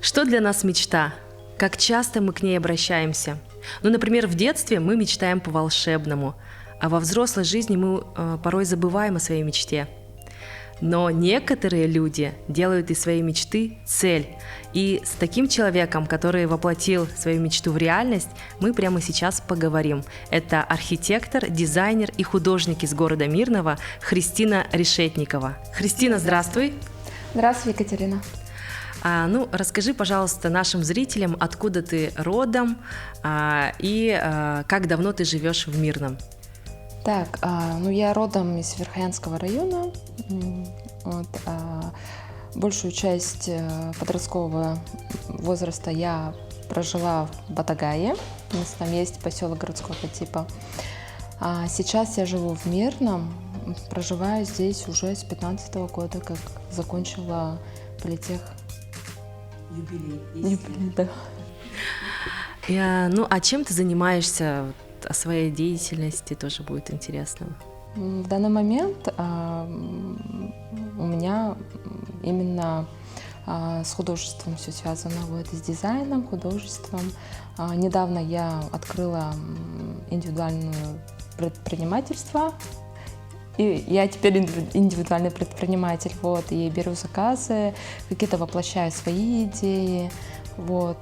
Что для нас мечта? Как часто мы к ней обращаемся? Например, в детстве мы мечтаем по-волшебному, а во взрослой жизни мы порой забываем о своей мечте. Но некоторые люди делают из своей мечты цель. И с таким человеком, который воплотил свою мечту в реальность, мы прямо сейчас поговорим. Это архитектор, дизайнер и художник из города Мирного Христина Решетникова. Христина, здравствуй! Здравствуй, Екатерина. Расскажи, пожалуйста, нашим зрителям, откуда ты родом и как давно ты живешь в Мирном. Так, я родом из Верхоянского района. Большую часть подросткового возраста я прожила в Батагае. У нас там есть поселок городского типа. Сейчас я живу в Мирном, проживаю здесь уже с 2015 года, как закончила политех. Юбилей, да. А чем ты занимаешься? О своей деятельности тоже будет интересно. В данный момент у меня именно с художеством все связано, с дизайном, художеством. Недавно я открыла индивидуальное предпринимательство. И я теперь индивидуальный предприниматель, и беру заказы, какие-то воплощаю свои идеи. В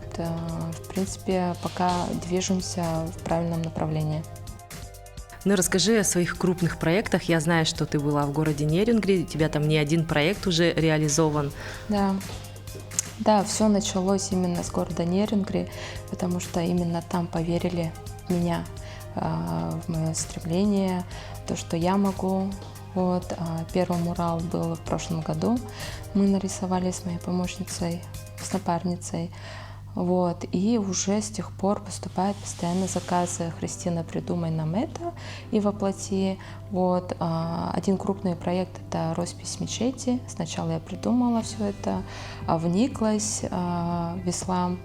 принципе, пока движемся в правильном направлении. Расскажи о своих крупных проектах. Я знаю, что ты была в городе Нерюнгри, у тебя там не один проект уже реализован. Да, все началось именно с города Нерюнгри, потому что именно там поверили в меня, в мое стремление, то, что я могу. Первый мурал был в прошлом году. Мы нарисовали с моей помощницей, с напарницей. И уже с тех пор поступают постоянно заказы. Христина, придумай нам это и воплоти. Один крупный проект — это роспись мечети. Сначала я придумала все это, вниклась в ислам,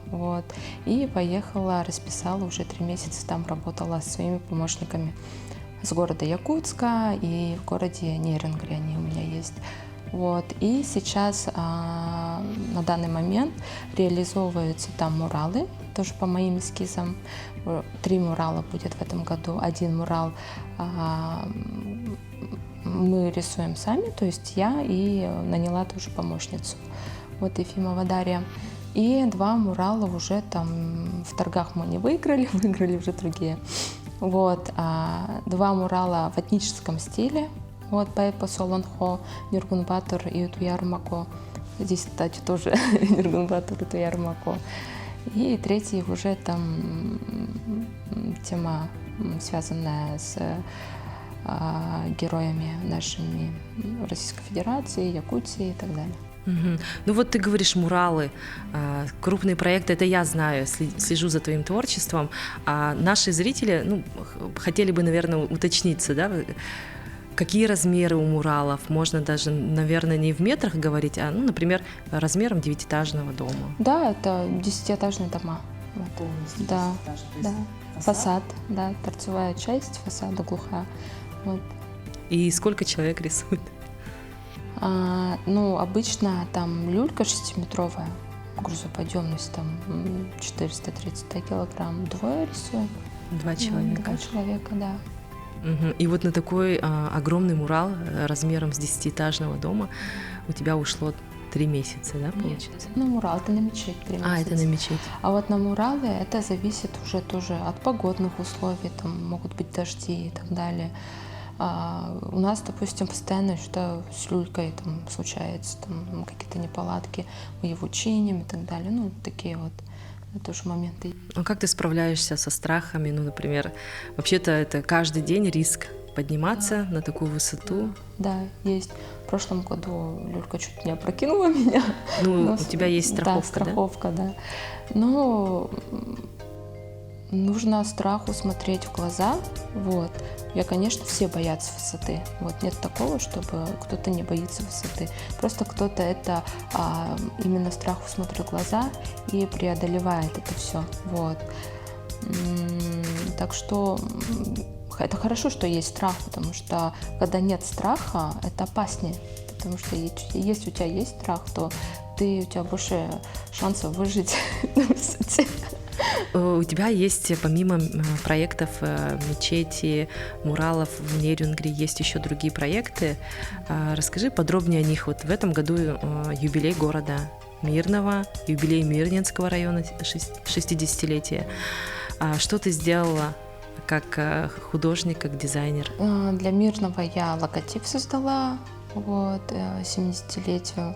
и поехала, расписала, уже 3 месяца там работала со своими помощниками с города Якутска и в городе Нерюнгри они у меня есть. И сейчас на данный момент реализовываются там муралы, тоже по моим эскизам. 3 мурала будет в этом году. Один мурал мы рисуем сами, то есть я, и наняла тоже помощницу. Ефимова Дарья. И 2 мурала уже там в торгах мы не выиграли, выиграли уже другие. 2 мурала в этническом стиле. По эпосу Лонхо, Нюргун-Батор и Утуяр-Мако. Здесь, кстати, тоже Нюргун-Батор и Утуяр-Мако. И 3 уже там тема, связанная с героями нашими Российской Федерации, Якутии и так далее. Ты говоришь муралы, крупные проекты, это я знаю, слежу за твоим творчеством, а наши зрители, хотели бы, наверное, уточниться, да, какие размеры у муралов? Можно даже, наверное, не в метрах говорить, а, например, размером 9-этажного дома. Да, это 10-этажные дома. Полностью да, 10-этажный. Да. Фасад, да, торцевая часть фасада глухая. И сколько человек рисует? Обычно там люлька 6-метровая, грузоподъемность там 430 килограмм, 2 рисуем. 2 человека. 2 человека, да. И на такой огромный мурал размером с 10-этажного дома у тебя ушло 3 месяца, да, получается? Нет, на мурал, это на мечеть 3 месяца. Это на мечеть. А на муралы это зависит уже тоже от погодных условий, там могут быть дожди и так далее. У нас, допустим, постоянно что с люлькой там случается, там какие-то неполадки, мы его чиним и так далее, такие тоже моменты. Как ты справляешься со страхами? Например, вообще-то это каждый день риск подниматься на такую высоту. Да, есть. В прошлом году люлька чуть не опрокинула меня. У тебя есть страховка, да? Страховка, да. Но нужно страху смотреть в глаза. Конечно, все боятся высоты. Нет такого, чтобы кто-то не боится высоты. Просто кто-то это именно страху смотрит в глаза и преодолевает это все. Так что это хорошо, что есть страх, потому что когда нет страха, это опаснее. Потому что если у тебя есть страх, то у тебя больше шансов выжить на высоте. У тебя есть, помимо проектов мечети, муралов в Нерюнгри, есть еще другие проекты. Расскажи подробнее о них. Вот в этом году юбилей города Мирного, юбилей Мирнинского района, 60-летие. Что ты сделала как художник, как дизайнер? Для Мирного я логотип создала, вот, 70-летию.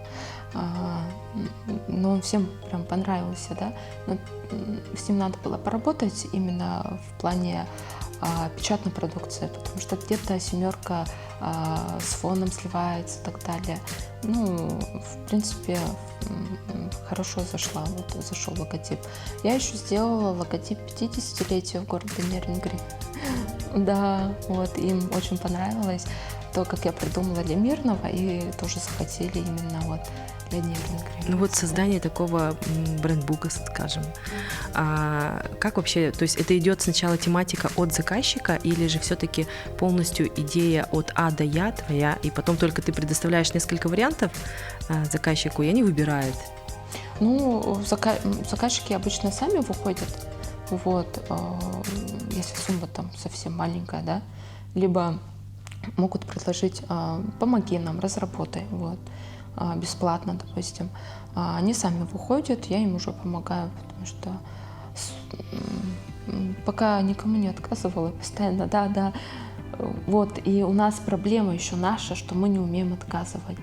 Но он всем прям понравился, да. Но с ним надо было поработать именно в плане печатной продукции, потому что где-то семерка с фоном сливается и так далее. Ну, в принципе, хорошо зашел логотип. Я еще сделала логотип 50-летия в городе Нерюнгри. Да, вот, им очень понравилось то, как я придумала для Мирного, и тоже захотели именно вот для Нерюнгри. Ну вот создание такого брендбука, скажем. Как вообще, то есть это идет сначала тематика от заказчика, или же все-таки полностью идея от А до Я твоя, и потом только ты предоставляешь несколько вариантов заказчику, и они выбирают? Ну, заказчики обычно сами выходят, вот, если сумма там совсем маленькая, да, либо могут предложить: помоги нам, разработай, вот, бесплатно, допустим. Они сами выходят, я им уже помогаю, потому что пока никому не отказывала, постоянно, да, вот, и у нас проблема еще наша, что мы не умеем отказывать.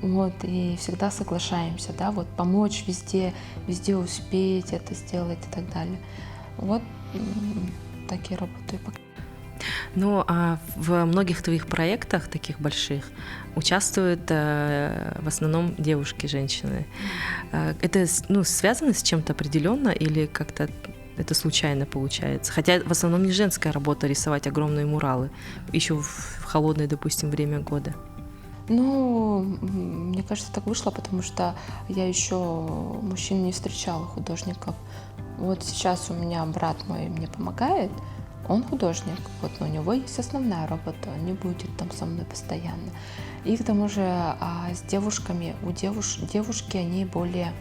Вот, и всегда соглашаемся, да, вот, помочь везде успеть это сделать и так далее. Вот, так я работаю пока. Ну, а в многих твоих проектах, таких больших, участвуют в основном девушки, женщины. Это, ну, связано с чем-то определенно или как-то это случайно получается? Хотя в основном не женская работа рисовать огромные муралы, еще в холодное, допустим, время года. Ну, мне кажется, так вышло, потому что я еще мужчин не встречала, художников. Вот сейчас у меня брат мой мне помогает, он художник, вот, но у него есть основная работа, он не будет там со мной постоянно. И к тому же с девушками, девушки, они более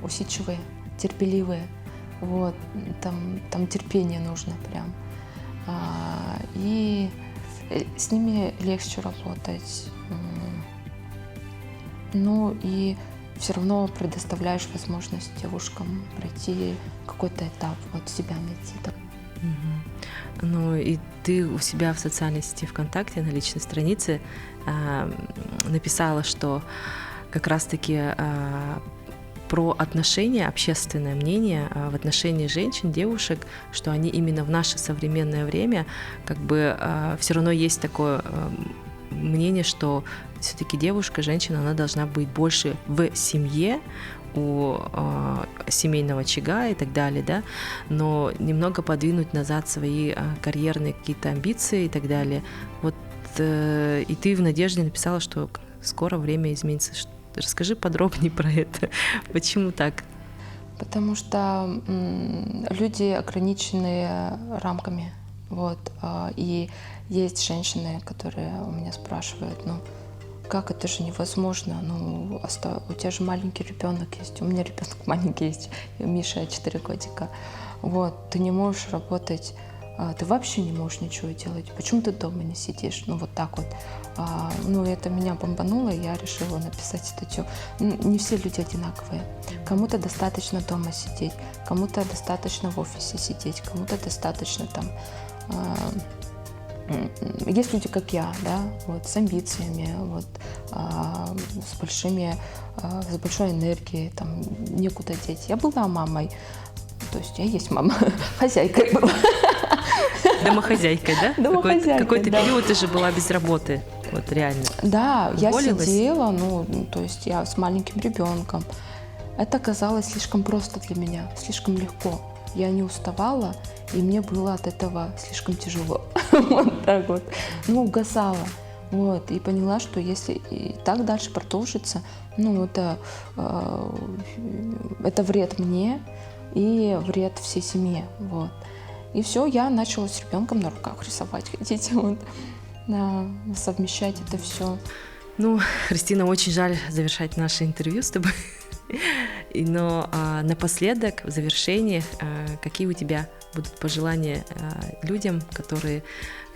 усидчивые, терпеливые, вот, там терпение нужно прям. И с ними легче работать. Ну и все равно предоставляешь возможность девушкам пройти какой-то этап, вот себя найти. Ну и ты у себя в социальной сети ВКонтакте на личной странице написала, что как раз-таки про отношения, общественное мнение в отношении женщин, девушек, что они именно в наше современное время, как бы все равно есть такое мнение, что все-таки девушка, женщина, она должна быть больше в семье, у семейного очага и так далее, да, но немного подвинуть назад свои карьерные какие-то амбиции и так далее. Вот и ты в надежде написала, что скоро время изменится. Расскажи подробнее про это. Почему так? Потому что люди ограничены рамками, вот, и есть женщины, которые у меня спрашивают: ну, как это же невозможно, ну, у тебя же маленький ребенок есть, у меня ребенок маленький есть, Миша 4 годика, вот, ты не можешь работать, ты вообще не можешь ничего делать, почему ты дома не сидишь, ну, вот так вот. Ну, это меня бомбануло, и я решила написать статью. Не все люди одинаковые. Кому-то достаточно дома сидеть, кому-то достаточно в офисе сидеть, кому-то достаточно там... Есть люди, как я, да, вот, с амбициями, вот, с большой энергией, там, некуда деть. Я была мамой, то есть я есть мама, хозяйкой была. Домохозяйкой, да? Домохозяйкой, Какой-то да. период ты же была без работы, вот реально. Да, я Уволилась? сидела, ну, то есть я с маленьким ребенком. Это казалось слишком просто для меня, слишком легко. Я не уставала, и мне было от этого слишком тяжело. Вот так вот. Ну, угасала. Вот. И поняла, что если и так дальше продолжится, ну, это вред мне и вред всей семье. Вот. И все, я начала с ребенком на руках рисовать, хотите, вот. Да, совмещать это все. Ну, Христина, очень жаль завершать наше интервью с тобой. Но напоследок, в завершении, какие у тебя будут пожелания людям, которые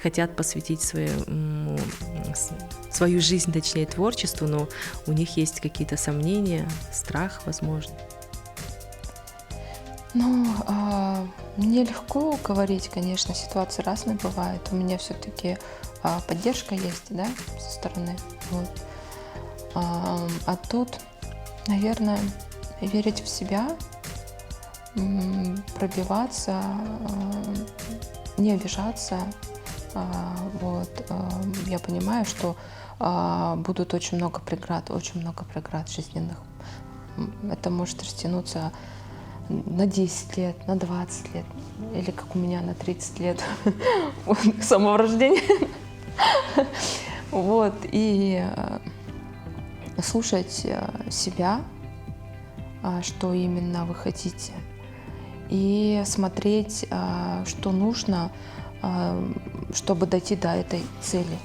хотят посвятить свою жизнь, точнее, творчеству, но у них есть какие-то сомнения, страх, возможно? Ну, мне легко говорить, конечно, ситуации разные бывают. У меня все-таки поддержка есть, да, со стороны. Вот. А тут, наверное, верить в себя, пробиваться, не обижаться. Вот. Я понимаю, что будут очень много преград жизненных. Это может растянуться на 10 лет, на 20 лет, или как у меня на 30 лет с самого рождения. Вот. И слушать себя, что именно вы хотите, и смотреть, что нужно, чтобы дойти до этой цели.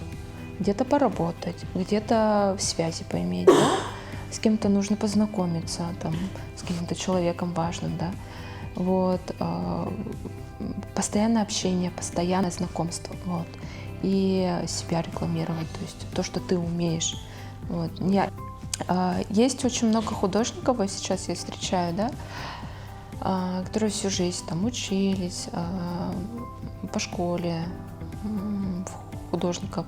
Где-то поработать, где-то связи поиметь, да? С кем-то нужно познакомиться, там, с каким-то человеком важным, да? Вот. Постоянное общение, постоянное знакомство, вот. И себя рекламировать, то есть то, что ты умеешь. Вот. Есть очень много художников, сейчас я встречаю, да, которые всю жизнь там учились по школе художников,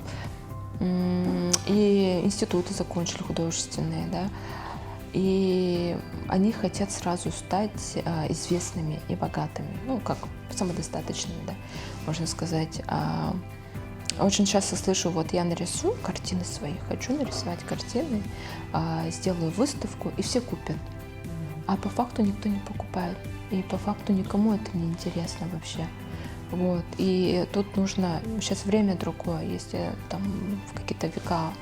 и институты закончили художественные, да, и они хотят сразу стать известными и богатыми, ну, как самодостаточными, да, можно сказать. Очень часто слышу, вот я нарисую картины свои, хочу нарисовать картины, сделаю выставку, и все купят. А по факту никто не покупает. И по факту никому это не интересно вообще. Вот. И тут нужно, сейчас время другое, если там в какие-то века,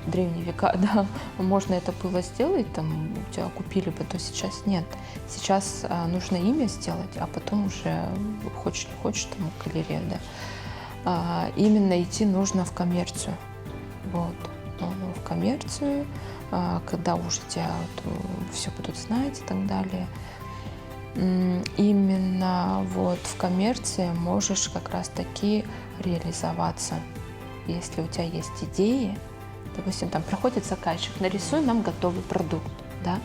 древние века, да, можно это было сделать, там у тебя купили бы, то сейчас нет. Сейчас нужно имя сделать, а потом уже хочешь не хочешь, там галерея, да. Именно идти нужно в коммерцию. Вот. В коммерцию, когда уже тебя все будут знать и так далее. Именно вот в коммерции можешь как раз таки реализоваться. Если у тебя есть идеи, допустим, там приходит заказчик, нарисуй нам готовый продукт, да?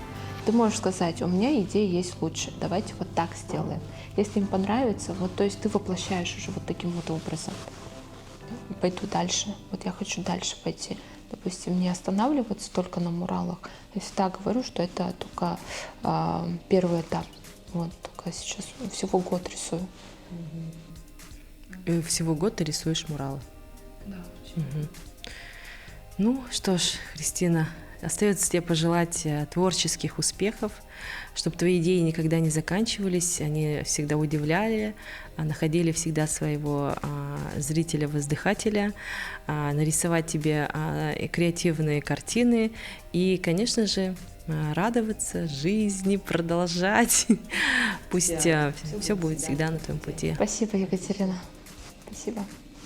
Ты можешь сказать, у меня идея есть лучше, давайте вот так сделаем. Если им понравится, вот, то есть ты воплощаешь уже вот таким вот образом. Пойду дальше, вот я хочу дальше пойти. Допустим, не останавливаться только на муралах. Я всегда говорю, что это только первый этап. Вот, только сейчас всего год рисую. Всего год ты рисуешь муралы? Да. Угу. Ну что ж, Христина, остается тебе пожелать творческих успехов, чтобы твои идеи никогда не заканчивались, они всегда удивляли, находили всегда своего зрителя-воздыхателя, нарисовать тебе креативные картины и, конечно же, радоваться жизни, продолжать. Пусть все будет всегда на твоем пути. Спасибо, Екатерина. Спасибо.